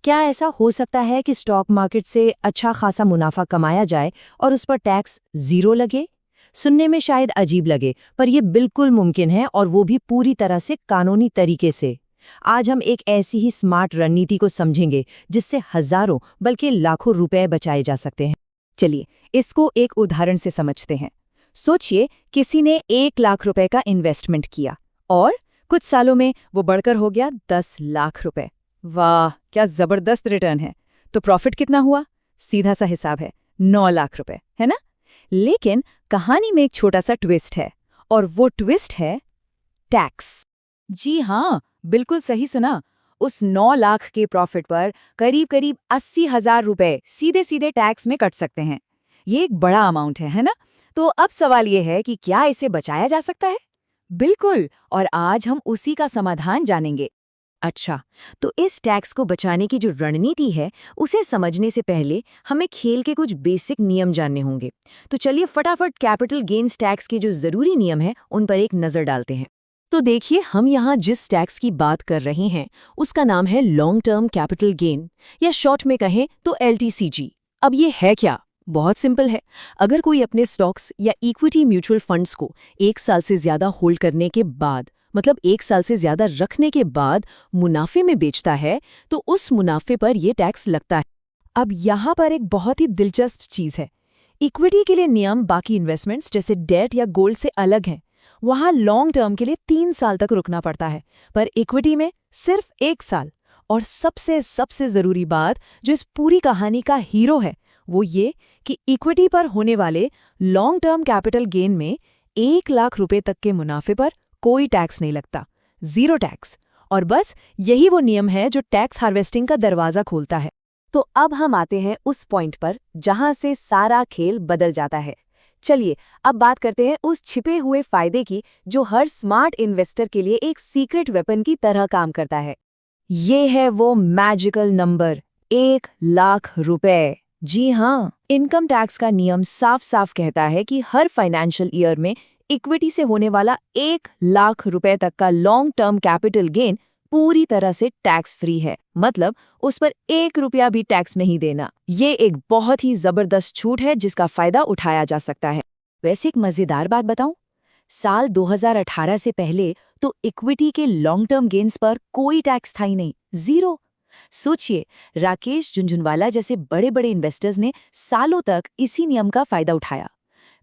क्या ऐसा हो सकता है कि स्टॉक मार्केट से अच्छा खासा मुनाफा कमाया जाए और उस पर टैक्स जीरो लगे? सुनने में शायद अजीब लगे, पर यह बिल्कुल मुमकिन है, और वो भी पूरी तरह से कानूनी तरीके से। आज हम एक ऐसी ही स्मार्ट रणनीति को समझेंगे जिससे हजारों बल्कि लाखों रुपए बचाए जा सकते हैं। चलिए, इसको एक उदाहरण से समझते हैं। सोचिए, किसी ने 1 लाख रुपए का इन्वेस्टमेंट किया और कुछ सालों में वो बढ़कर हो गया 10 लाख रुपए। वाह, क्या जबरदस्त रिटर्न है। तो प्रॉफिट कितना हुआ? सीधा सा हिसाब है, 9 लाख रुपए, है ना? लेकिन कहानी में एक छोटा सा ट्विस्ट है, और वो ट्विस्ट है टैक्स। जी हाँ, बिल्कुल सही सुना। उस 9 लाख के प्रॉफिट पर करीब करीब 80,000 रुपए सीधे सीधे टैक्स में कट सकते हैं। ये एक बड़ा अमाउंट है ना? तो अब सवाल ये है कि क्या इसे बचाया जा सकता है? बिल्कुल, और आज हम उसी का समाधान जानेंगे। अच्छा, तो इस टैक्स को बचाने की जो रणनीति है, उसे समझने से पहले हमें खेल के कुछ बेसिक नियम जानने होंगे। तो चलिए फटाफट कैपिटल गेन्स टैक्स के जो जरूरी नियम हैं, उन पर एक नजर डालते हैं। तो देखिए, हम यहाँ जिस टैक्स की बात कर रहे हैं, उसका नाम है लॉन्ग टर्म कैपिटल गेन, या शॉर्ट में कहें तो LTCG। अब ये है क्या? बहुत सिंपल है। अगर कोई अपने स्टॉक्स या इक्विटी म्यूचुअल फंड्स को 1 साल से ज्यादा होल्ड करने के बाद, मतलब 1 साल से ज्यादा रखने के बाद मुनाफे में बेचता है, तो उस मुनाफे पर यह टैक्स लगता है। अब यहाँ पर एक बहुत ही दिलचस्प चीज है। इक्विटी के लिए नियम बाकी इन्वेस्टमेंट्स जैसे डेट या गोल्ड से अलग हैं। वहाँ लॉन्ग टर्म के लिए 3 साल तक रुकना पड़ता है, पर इक्विटी में सिर्फ 1 साल। और सबसे सबसे जरूरी बात, जो इस पूरी कहानी का हीरो है, वो ये कि इक्विटी पर होने वाले लॉन्ग टर्म कैपिटल गेन में 1 लाख रुपए तक के मुनाफे पर कोई टैक्स नहीं लगता, जीरो टैक्स। और बस यही वो नियम है जो टैक्स हार्वेस्टिंग का दरवाजा खोलता है। तो अब हम आते हैं उस पॉइंट पर जहां से सारा खेल बदल जाता है। चलिए, अब बात करते हैं उस छिपे हुए फायदे की, जो हर स्मार्ट इन्वेस्टर के लिए एक सीक्रेट वेपन की तरह काम करता है। ये है वो मैजिकल नंबर, 1 लाख रुपए। जी हाँ, इनकम टैक्स का नियम साफ साफ कहता है कि हर फाइनेंशियल ईयर में इक्विटी से होने वाला 1 लाख रुपए तक का लॉन्ग टर्म कैपिटल गेन पूरी तरह से टैक्स फ्री है। मतलब उस पर 1 रुपया भी टैक्स नहीं देना। ये एक बहुत ही जबरदस्त छूट है जिसका फायदा उठाया जा सकता है। वैसे एक मजेदार बात बताऊं, साल 2018 से पहले तो इक्विटी के लॉन्ग टर्म गेन्स पर कोई टैक्स था ही नहीं, जीरो। सोचिए, राकेश झुनझुनवाला जैसे बड़े बड़े इन्वेस्टर्स ने सालों तक इसी नियम का फायदा उठाया।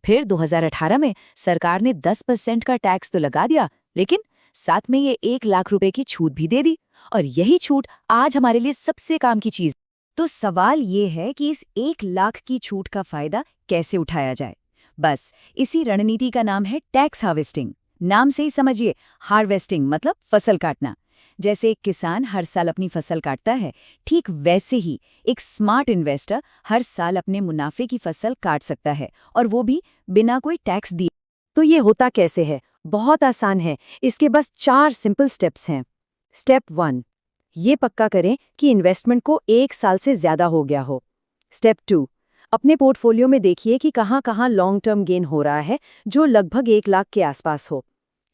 फिर 2018 में सरकार ने 10% का टैक्स तो लगा दिया, लेकिन साथ में ये 1 लाख रुपए की छूट भी दे दी। और यही छूट आज हमारे लिए सबसे काम की चीज। तो सवाल ये है कि इस 1 लाख की छूट का फायदा कैसे उठाया जाए। बस इसी रणनीति का नाम है टैक्स हार्वेस्टिंग। नाम से ही समझिए, हार्वेस्टिंग मतलब फसल काटना। जैसे एक किसान हर साल अपनी फसल काटता है, ठीक वैसे ही एक स्मार्ट इन्वेस्टर हर साल अपने मुनाफे की फसल काट सकता है, और वो भी बिना कोई टैक्स दिए। तो ये होता कैसे है? बहुत आसान है। इसके बस 4 सिंपल स्टेप्स हैं। स्टेप 1, ये पक्का करें कि इन्वेस्टमेंट को 1 साल से ज्यादा हो गया हो। स्टेप 2, अपने पोर्टफोलियो में देखिए कि कहाँ कहाँ लॉन्ग टर्म गेन हो रहा है, जो लगभग 1 लाख के आसपास हो।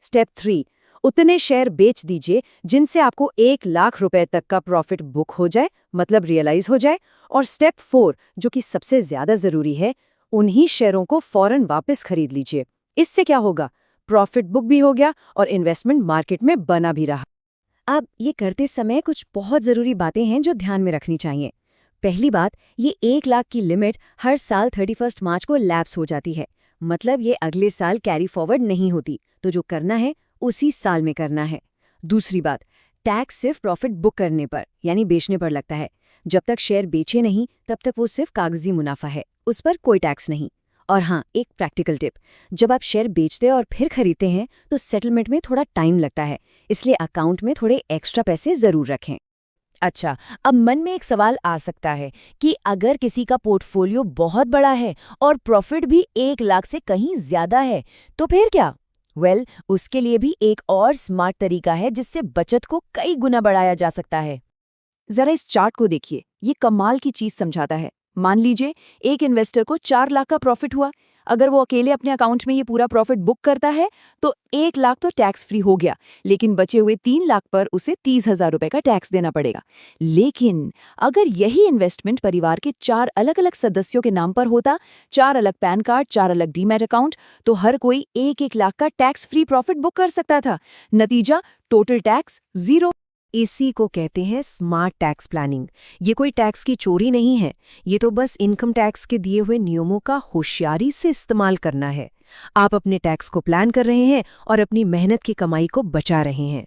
स्टेप 3, उतने शेयर बेच दीजिए जिनसे आपको 1 लाख रुपए तक का प्रॉफिट बुक हो जाए, मतलब रियलाइज हो जाए। और स्टेप 4, जो कि सबसे ज्यादा जरूरी है, उन्हीं शेयरों को फौरन वापस खरीद लीजिए। इससे क्या होगा? प्रॉफिट बुक भी हो गया और इन्वेस्टमेंट मार्केट में बना भी रहा। अब ये करते समय कुछ बहुत जरूरी बातें हैं जो ध्यान में रखनी चाहिए। पहली बात, ये 1 लाख की लिमिट हर साल 31 मार्च को लैप्स हो जाती है, मतलब ये अगले साल कैरी फॉरवर्ड नहीं होती। तो जो करना है उसी साल में करना है। दूसरी बात, टैक्स सिर्फ प्रॉफिट बुक करने पर यानी बेचने पर लगता है। जब तक शेयर बेचे नहीं तब तक वो सिर्फ कागजी मुनाफा है, उस पर कोई टैक्स नहीं। और हाँ, एक प्रैक्टिकल टिप, जब आप शेयर बेचते और फिर खरीदते हैं तो सेटलमेंट में थोड़ा टाइम लगता है, इसलिए अकाउंट में थोड़े एक्स्ट्रा पैसे जरूर रखें। अच्छा, अब मन में एक सवाल आ सकता है कि अगर किसी का पोर्टफोलियो बहुत बड़ा है और प्रॉफिट भी 1 लाख से कहीं ज्यादा है, तो फिर क्या? उसके लिए भी एक और स्मार्ट तरीका है जिससे बचत को कई गुना बढ़ाया जा सकता है। जरा इस चार्ट को देखिए, ये कमाल की चीज समझाता है। मान लीजिए एक इन्वेस्टर को 4 लाख का प्रॉफिट हुआ। अगर वो अकेले अपने अकाउंट में ये पूरा प्रॉफिट बुक करता है तो 1 लाख तो टैक्स फ्री हो गया, लेकिन बचे हुए 3 लाख पर उसे 30,000 रुपए का टैक्स देना पड़ेगा। लेकिन अगर यही इन्वेस्टमेंट परिवार के 4 अलग-अलग सदस्यों के नाम पर होता, 4 अलग पैन कार्ड, 4 अलग डीमैट अकाउंट, तो हर कोई 1-1 लाख का टैक्स फ्री प्रॉफिट बुक कर सकता था। नतीजा, टोटल टैक्स 0। इसी को कहते हैं स्मार्ट टैक्स प्लानिंग। ये कोई टैक्स की चोरी नहीं है, ये तो बस इनकम टैक्स के दिए हुए नियमों का होशियारी से इस्तेमाल करना है। आप अपने टैक्स को प्लान कर रहे हैं और अपनी मेहनत की कमाई को बचा रहे हैं।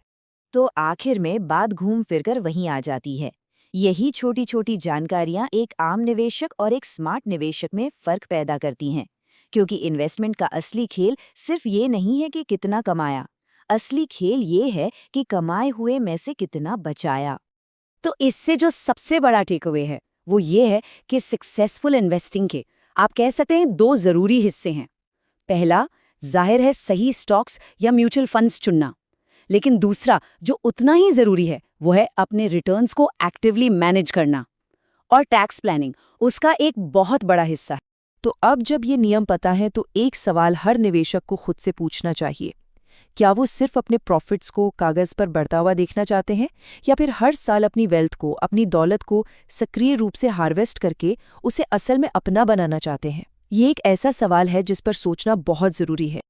तो आखिर में बात घूम फिरकर वहीं आ जाती है। यही छोटी छोटी जानकारियां एक आम निवेशक और एक स्मार्ट निवेशक में फर्क पैदा करती हैं, क्योंकि इन्वेस्टमेंट का असली खेल सिर्फ ये नहीं है कि कितना कमाया, असली खेल ये है कि कमाए हुए में से कितना बचाया। तो इससे जो सबसे बड़ा टेकअवे है वो ये है कि सक्सेसफुल इन्वेस्टिंग के आप कह सकते हैं 2 जरूरी हिस्से हैं। पहला, जाहिर है सही स्टॉक्स या म्यूचुअल फंड्स चुनना, लेकिन दूसरा जो उतना ही जरूरी है वो है अपने रिटर्न्स को एक्टिवली मैनेज करना। और टैक्स प्लानिंग उसका एक बहुत बड़ा हिस्सा है। तो अब जब ये नियम पता है तो एक सवाल हर निवेशक को खुद से पूछना चाहिए, क्या वो सिर्फ अपने प्रॉफिट्स को कागज पर बढ़ता हुआ देखना चाहते हैं, या फिर हर साल अपनी वेल्थ को, अपनी दौलत को सक्रिय रूप से हार्वेस्ट करके उसे असल में अपना बनाना चाहते हैं? ये एक ऐसा सवाल है जिस पर सोचना बहुत जरूरी है।